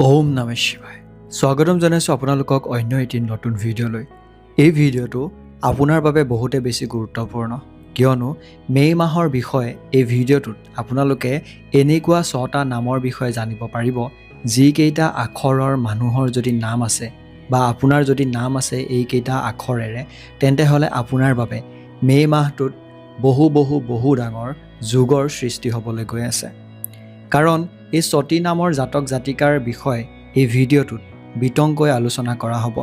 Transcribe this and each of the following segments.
ওম নমঃ শিৱায়। স্বাগতম জনাইছোঁ আপোনালোকক অন্য এটি নতুন ভিডিঅ'লৈ। এই ভিডিঅ'টো আপোনাৰ বাবে বহুতে বেছি গুৰুত্বপূৰ্ণ, কিয়নো মে' মাহৰ বিষয়ে এই ভিডিঅ'টোত আপোনালোকে এনেকুৱা 6টা নামৰ বিষয়ে জানিব পাৰিব, যিকেইটা আখৰৰ মানুহৰ যদি নাম আছে বা আপোনাৰ যদি নাম আছে এইকেইটা আখৰেৰে, তেন্তে হ'লে আপোনাৰ বাবে মে' মাহটোত বহু ডাঙৰ যোগৰ সৃষ্টি হ'বলৈ গৈ আছে। কাৰণ এই 6টি নামৰ জাতক জাতিকাৰ বিষয়ে এই ভিডিঅ'টোত বিতংকৈ আলোচনা কৰা হ'ব।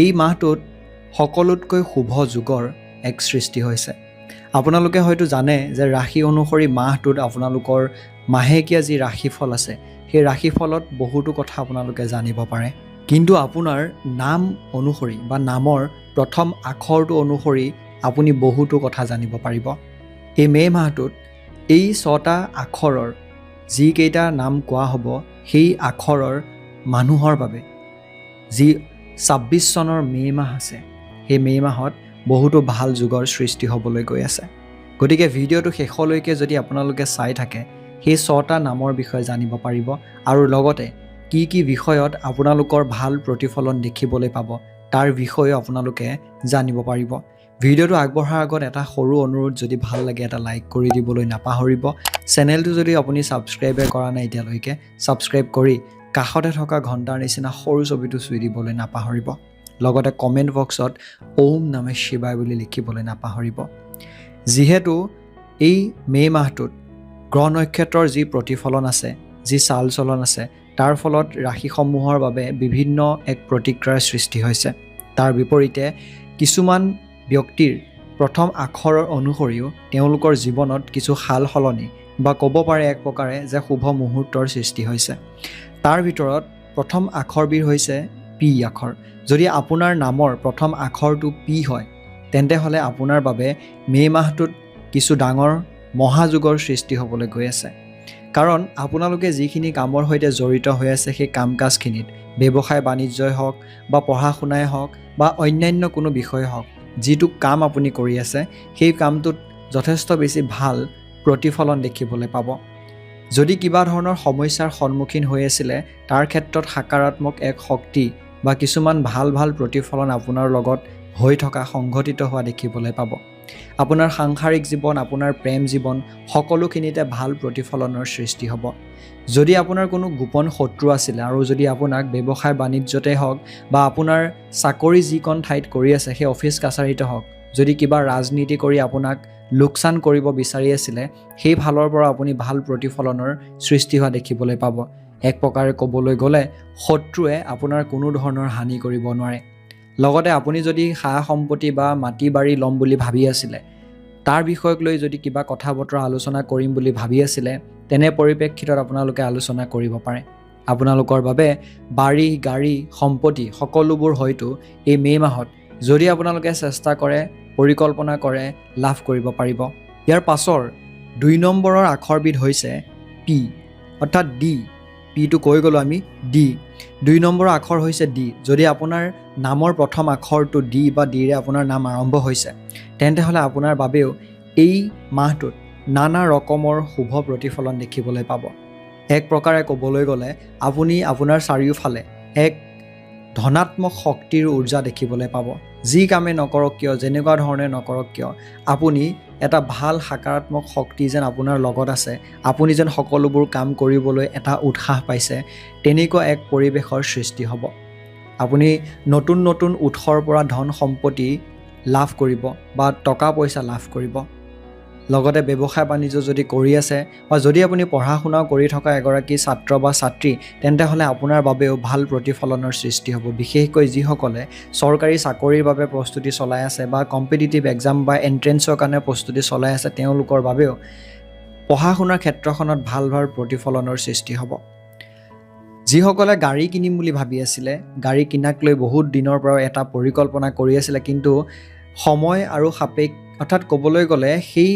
এই মাহটোত সকলোতকৈ শুভ যুগৰ এক সৃষ্টি হৈছে। আপোনালোকে হয়তো জানে যে ৰাশি অনুসৰি মাহটোত আপোনালোকৰ মাহেকীয়া যি ৰাশিফল আছে, সেই ৰাশিফলত বহুতো কথা আপোনালোকে জানিব পাৰে। কিন্তু আপোনাৰ নাম অনুসৰি বা নামৰ প্ৰথম আখৰটো অনুসৰি আপুনি বহুতো কথা জানিব পাৰিব। এই মে' মাহটোত এই 6টা আখৰৰ যিকেইটা নাম কোৱা হ'ব, সেই আখৰৰ মানুহৰ বাবে যি 26 চনৰ মে' মাহ আছে, সেই মে' মাহত বহুতো ভাল যুগৰ সৃষ্টি হ'বলৈ গৈ আছে। গতিকে ভিডিঅ'টো শেষলৈকে যদি আপোনালোকে চাই থাকে, সেই 6টা নামৰ বিষয়ে জানিব পাৰিব আৰু লগতে কি বিষয়ত আপোনালোকৰ ভাল প্ৰতিফলন দেখিবলৈ পাব তাৰ বিষয়েও আপোনালোকে জানিব পাৰিব। ভিডিঅ'টো আগবঢ়াৰ আগত এটা সৰু অনুৰোধ, যদি ভাল লাগে এটা লাইক কৰি দিবলৈ নাপাহৰিব। চেনেলটো যদি আপুনি ছাবস্ক্ৰাইবে কৰা নাই এতিয়ালৈকে, ছাবস্ক্ৰাইব কৰি কাষতে থকা ঘণ্টাৰ নিচিনা সৰু ছবিটো চুই দিবলৈ নাপাহৰিব। লগতে কমেণ্ট বক্সত ওম নমঃ শিৱায় বুলি লিখিবলৈ নাপাহৰিব। যিহেতু এই মে' মাহটোত গ্ৰহ নক্ষত্ৰৰ যি প্ৰতিফলন আছে, যি চাল চলন আছে, তাৰ ফলত ৰাশিসমূহৰ বাবে বিভিন্ন এক প্ৰতিক্ৰিয়াৰ সৃষ্টি হৈছে। তাৰ বিপৰীতে কিছুমান ব্যক্তিৰ প্ৰথম আখৰৰ অনুসৰিও তেওঁলোকৰ জীৱনত কিছু সাল সলনি বা ক'ব পাৰে এক প্ৰকাৰে যে শুভ মুহূৰ্তৰ সৃষ্টি হৈছে। তাৰ ভিতৰত প্ৰথম আখৰবিধ হৈছে পি আখৰ। যদি আপোনাৰ নামৰ প্ৰথম আখৰটো পি হয়, তেন্তে হ'লে আপোনাৰ বাবে মে' মাহটোত কিছু ডাঙৰ মহাযুগৰ সৃষ্টি হ'বলৈ গৈ আছে। কাৰণ আপোনালোকে যিখিনি কামৰ সৈতে জড়িত হৈ আছে, সেই কাম কাজখিনিত ব্যৱসায় বাণিজ্যই হওক বা পঢ়া শুনাই হওক বা অন্যান্য কোনো বিষয়ে হওক, যিটো কাম আপুনি কৰি আছে, সেই কামটোত যথেষ্ট বেছি ভাল প্ৰতিফলন দেখিবলৈ পাব। যদি কিবা ধৰণৰ সমস্যাৰ সন্মুখীন হৈ আছিলে, তাৰ ক্ষেত্ৰত সকাৰাত্মক এক শক্তি বা কিছুমান ভাল প্ৰতিফলন আপোনাৰ লগত হৈ থকা সংঘটিত হোৱা দেখিবলৈ পাব। আপোনাৰ সাংসাৰিক জীৱন, আপোনাৰ প্ৰেম জীৱন সকলোখিনিতে ভাল প্ৰতিফলনৰ সৃষ্টি হ'ব। যদি আপোনাৰ কোনো গোপন শত্ৰু আছিলে আৰু যদি আপোনাক ব্যৱসায় বাণিজ্যতে হওক বা আপোনাৰ চাকৰি যিকণ ঠাইত কৰি আছে, সেই অফিচ কাছাৰীতে হওক, যদি কিবা ৰাজনীতি কৰি আপোনাক লোকচান কৰিব বিচাৰি আছিলে, সেই ফালৰ পৰা আপুনি ভাল প্ৰতিফলনৰ সৃষ্টি হোৱা দেখিবলৈ পাব। এক প্ৰকাৰে ক'বলৈ গ'লে শত্ৰুৱে আপোনাৰ কোনো ধৰণৰ হানি কৰিব নোৱাৰে। লগতে আপুনি যদি সা সম্পত্তি বা মাটি বাৰী ল'ম বুলি ভাবি আছিলে, তাৰ বিষয়ক লৈ যদি কিবা কথা বতৰা আলোচনা কৰিম বুলি ভাবি আছিলে, তেনে পৰিপ্ৰেক্ষিতত আপোনালোকে আলোচনা কৰিব পাৰে। আপোনালোকৰ বাবে বাৰী গাড়ী সম্পত্তি সকলোবোৰ হয়তো এই মে' মাহত যদি আপোনালোকে চেষ্টা কৰে, পৰিকল্পনা কৰে, লাভ কৰিব পাৰিব। ইয়াৰ পাছৰ 2 নম্বৰৰ আখৰবিধ হৈছে পি, অৰ্থাৎ ডি। পিটো কৈ গ'লোঁ আমি, ডি। 2 নম্বৰৰ আখৰ হৈছে ডি। যদি আপোনাৰ নামৰ প্ৰথম আখৰটো ডি বা ডিৰে আপোনাৰ নাম আৰম্ভ হৈছে, তেন্তে হ'লে আপোনাৰ বাবেও এই মাহটোত নানা ৰকমৰ শুভ প্ৰতিফলন দেখিবলৈ পাব। এক প্ৰকাৰে ক'বলৈ গ'লে আপুনি আপোনাৰ চাৰিওফালে এক ধনাত্মক শক্তিৰ ঊৰ্জা দেখিবলৈ পাব। যি কামে নকৰক কিয়, যেনেকুৱা ধৰণে নকৰক কিয়, আপুনি এটা ভাল সকাৰাত্মক শক্তি যেন আপোনাৰ লগত আছে, আপুনি যেন সকলোবোৰ কাম কৰিবলৈ এটা উৎসাহ পাইছে, তেনেকুৱা এক পৰিৱেশৰ সৃষ্টি হ'ব। আপুনি নতুন উৎসৰ পৰা ধন সম্পত্তি লাভ কৰিব বা টকা পইচা লাভ কৰিব। লগতে ব্যৱসায় বাণিজ্য যদি কৰি আছে বা যদি আপুনি পঢ়া শুনাও কৰি থকা এগৰাকী ছাত্ৰ বা ছাত্ৰী, তেন্তে হ'লে আপোনাৰ বাবেও ভাল প্ৰতিফলনৰ সৃষ্টি হ'ব। বিশেষকৈ যিসকলে চৰকাৰী চাকৰিৰ বাবে প্ৰস্তুতি চলাই আছে বা কম্পিটিটিভ এক্সাম বা এণ্ট্ৰেঞ্চৰ কাৰণে প্ৰস্তুতি চলাই আছে, তেওঁলোকৰ বাবেও পঢ়া শুনাৰ ক্ষেত্ৰখনত ভাল প্ৰতিফলনৰ সৃষ্টি হ'ব। যিসকলে গাড়ী কিনিম বুলি ভাবি আছিলে, গাড়ী কিনাক লৈ বহুত দিনৰ পৰা এটা পৰিকল্পনা কৰি আছিলে, কিন্তু সময় আৰু অৰ্থাৎ ক'বলৈ গ'লে সেই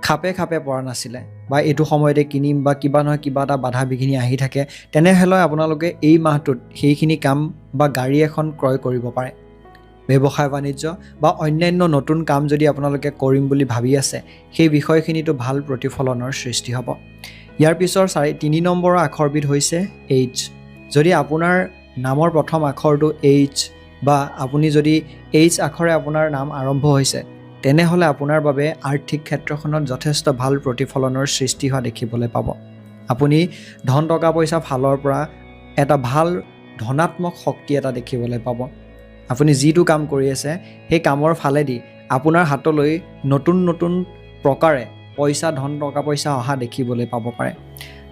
খাপে পৰা নাছিলে বা এইটো সময়তে কিনিম বা কিবা নহয় কিবা এটা বাধা বিঘিনি আহি থাকে, তেনেহ'লে আপোনালোকে এই মাহটোত সেইখিনি কাম বা গাড়ী এখন ক্ৰয় কৰিব পাৰে। ব্যৱসায় বাণিজ্য বা অন্যান্য নতুন কাম যদি আপোনালোকে কৰিম বুলি ভাবি আছে, সেই বিষয়খিনিতো ভাল প্ৰতিফলনৰ সৃষ্টি হ'ব। ইয়াৰ পিছৰ 3 নম্বৰৰ আখৰবিধ হৈছে এইচ, যদি আপোনাৰ নামৰ প্ৰথম আখৰটো H বা আপুনি যদি H আখৰে আপোনাৰ নাম আৰম্ভ হৈছে তেনেহ'লে আপোনাৰ বাবে আৰ্থিক ক্ষেত্ৰখনত যথেষ্ট ভাল প্ৰতিফলনৰ সৃষ্টি হোৱা দেখিবলৈ পাব। আপুনি ধন টকা পইচা ফালৰ পৰা এটা ভাল ধনাত্মক শক্তি এটা দেখিবলৈ পাব। আপুনি যিটো কাম কৰি আছে সেই কামৰ ফালেদি আপোনাৰ হাতলৈ নতুন নতুন প্ৰকাৰে পইচা ধন টকা পইচা অহা দেখিবলৈ পাব পাৰে।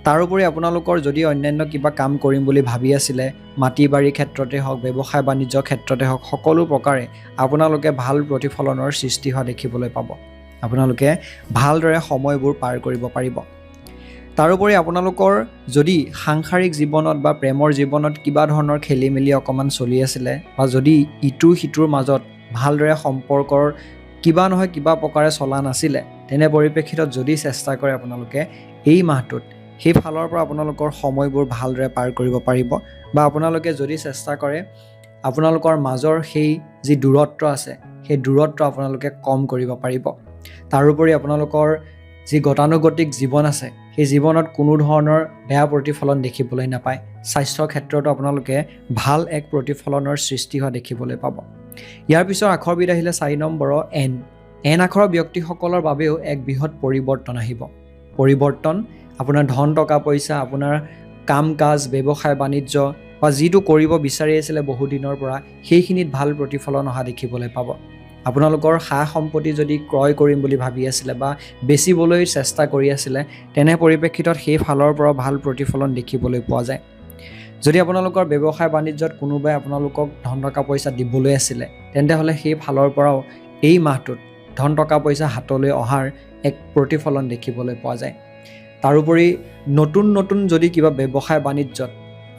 তাৰোপৰি আপোনালোকৰ যদি অন্যান্য কিবা কাম কৰিম বুলি ভাবি আছিলে, মাটি বাৰী ক্ষেত্ৰতে হওক, ব্যৱসায় বাণিজ্য ক্ষেত্ৰতে হওক, সকলো প্ৰকাৰে আপোনালোকে ভাল প্ৰতিফলনৰ সৃষ্টি হোৱা দেখিবলৈ পাব। আপোনালোকে ভালদৰে সময়বোৰ পাৰ কৰিব পাৰিব। তাৰোপৰি আপোনালোকৰ যদি সাংসাৰিক জীৱনত বা প্ৰেমৰ জীৱনত কিবা ধৰণৰ খেলি মেলি অকণমান চলি আছিলে বা যদি ইটোৰ সিটোৰ মাজত ভালদৰে সম্পৰ্কৰ কিবা নহয় কিবা প্ৰকাৰে চলা নাছিলে, তেনে পৰিপ্ৰেক্ষিতত যদি চেষ্টা কৰে আপোনালোকে এই মাহটোত সেই ফালৰ পৰা আপোনালোকৰ সময়বোৰ ভালদৰে পাৰ কৰিব পাৰিব। বা আপোনালোকে যদি চেষ্টা কৰে আপোনালোকৰ মাজৰ সেই যি দূৰত্ব আছে সেই দূৰত্ব আপোনালোকে কম কৰিব পাৰিব। তাৰোপৰি আপোনালোকৰ যি গতানুগতিক জীৱন আছে সেই জীৱনত কোনো ধৰণৰ বেয়া প্ৰতিফলন দেখিবলৈ নাপায়। স্বাস্থ্যৰ ক্ষেত্ৰতো আপোনালোকে ভাল এক প্ৰতিফলনৰ সৃষ্টি হোৱা দেখিবলৈ পাব। ইয়াৰ পিছৰ আখৰবিধ আহিলে 4 নম্বৰৰ N। N আখৰৰ ব্যক্তিসকলৰ বাবেও এক বৃহৎ পৰিৱৰ্তন আহিব। পৰিৱৰ্তন আপোনাৰ ধন টকা পইচা, আপোনাৰ কাম কাজ, ব্যৱসায় বাণিজ্য বা যিটো কৰিব বিচাৰি আছিলে বহুদিনৰ পৰা সেইখিনিত ভাল প্ৰতিফলন অহা দেখিবলৈ পাব। আপোনালোকৰ সা সম্পত্তি যদি ক্ৰয় কৰিম বুলি ভাবি আছিলে বা বেচিবলৈ চেষ্টা কৰি আছিলে তেনে পৰিপ্ৰেক্ষিতত সেই ফালৰ পৰা ভাল প্ৰতিফলন দেখিবলৈ পোৱা যায়। যদি আপোনালোকৰ ব্যৱসায় বাণিজ্যত কোনোবাই আপোনালোকক ধন টকা পইচা দিবলৈ আছিলে তেন্তে হ'লে সেই ফালৰ পৰাও এই মাহটোত ধন টকা পইচা হাতলৈ অহাৰ এক প্ৰতিফলন দেখিবলৈ পোৱা যায়। তাৰোপৰি নতুন নতুন যদি কিবা ব্যৱসায় বাণিজ্যত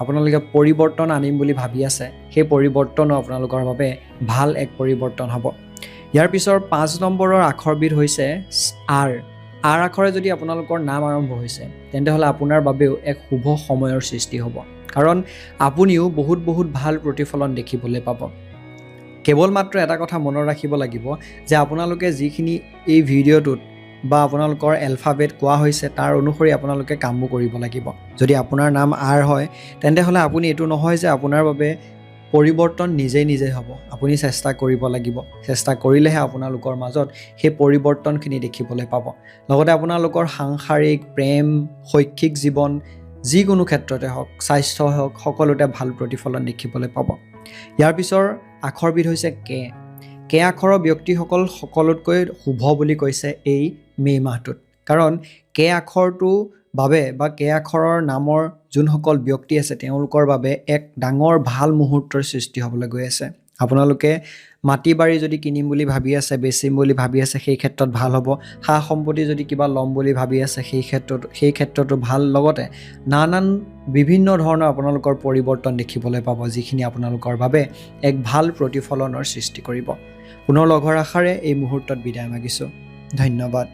আপোনালোকে পৰিৱৰ্তন আনিম বুলি ভাবি আছে সেই পৰিৱৰ্তনো আপোনালোকৰ বাবে ভাল এক পৰিৱৰ্তন হ'ব। ইয়াৰ পিছৰ 5 নম্বৰৰ আখৰবিধ হৈছে R। R আখৰে যদি আপোনালোকৰ নাম আৰম্ভ হৈছে তেন্তে হ'লে আপোনাৰ বাবেও এক শুভ সময়ৰ সৃষ্টি হ'ব, কাৰণ আপুনিও বহুত ভাল প্ৰতিফলন দেখিবলৈ পাব। কেৱল মাত্ৰ এটা কথা মনত ৰাখিব লাগিব যে আপোনালোকে যিখিনি এই ভিডিঅ'টোত বা আপোনালোকৰ এলফাবেট কোৱা হৈছে তাৰ অনুসৰি আপোনালোকে কামবোৰ কৰিব লাগিব। যদি আপোনাৰ নাম R হয় তেন্তে হ'লে আপুনি এইটো নহয় যে আপোনাৰ বাবে পৰিৱৰ্তন নিজে হ'ব। আপুনি চেষ্টা কৰিব লাগিব। চেষ্টা কৰিলেহে আপোনালোকৰ মাজত সেই পৰিৱৰ্তনখিনি দেখিবলৈ পাব। লগতে আপোনালোকৰ সাংসাৰিক প্ৰেম, শৈক্ষিক জীৱন যিকোনো ক্ষেত্ৰতে হওক, স্বাস্থ্য হওক, সকলোতে ভাল প্ৰতিফলন দেখিবলৈ পাব। ইয়াৰ পিছৰ আখৰবিধ হৈছে K। K আখৰৰ ব্যক্তিসকল সকলোতকৈ শুভ বুলি কৈছে এই মে' মাহটোত, কাৰণ K আখৰটো বাবে বা K আখৰৰ নামৰ যোনসকল ব্যক্তি আছে তেওঁলোকৰ বাবে এক ডাঙৰ ভাল মুহূৰ্তৰ সৃষ্টি হ'বলৈ গৈ আছে। আপোনালোকে মাটি বাৰী যদি কিনিম বুলি ভাবি আছে, বেচিম বুলি ভাবি আছে সেই ক্ষেত্ৰত ভাল হ'ব। সা সম্পত্তি যদি কিবা ল'ম বুলি ভাবি আছে সেই ক্ষেত্ৰতো ভাল। লগতে নানান বিভিন্ন ধৰণৰ আপোনালোকৰ পৰিৱৰ্তন দেখিবলৈ পাব যিখিনি আপোনালোকৰ বাবে এক ভাল প্ৰতিফলনৰ সৃষ্টি কৰিব। পুনৰ লগৰ আশাৰে এই মুহূৰ্তত বিদায় মাগিছোঁ। ধন্যবাদ।